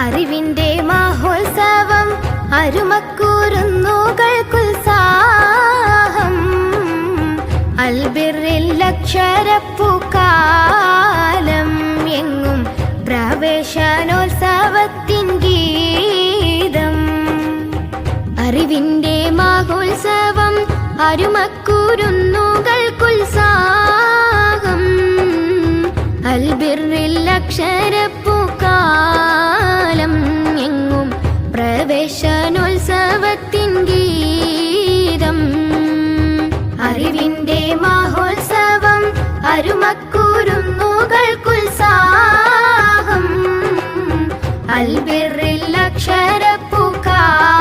അറിവിന്റെ മഹോത്സവം അരുമക്കൂരുന്നുകൾക്കുത്സാഹം അൽബിറിൽ അക്ഷരപ്പൂക്കാലം എങ്ങും പ്രവേശനോത്സവത്തിൻ ഗീതം. അറിവിന്റെ മഹോത്സവം അരുമക്കൂരുന്നുകൾക്കുത്സാഹം അൽബിറിൽ അക്ഷരപ്പൂക്കാലം എങ്ങും പ്രവേശനോത്സവത്തിൻ ഗീതം. അറിവിന്റെ മഹോത്സവം അരുമക്കൂരുന്നുകൾക്കുത്സാഹം അൽബിറിൽ അക്ഷരപ്പൂക്കാലം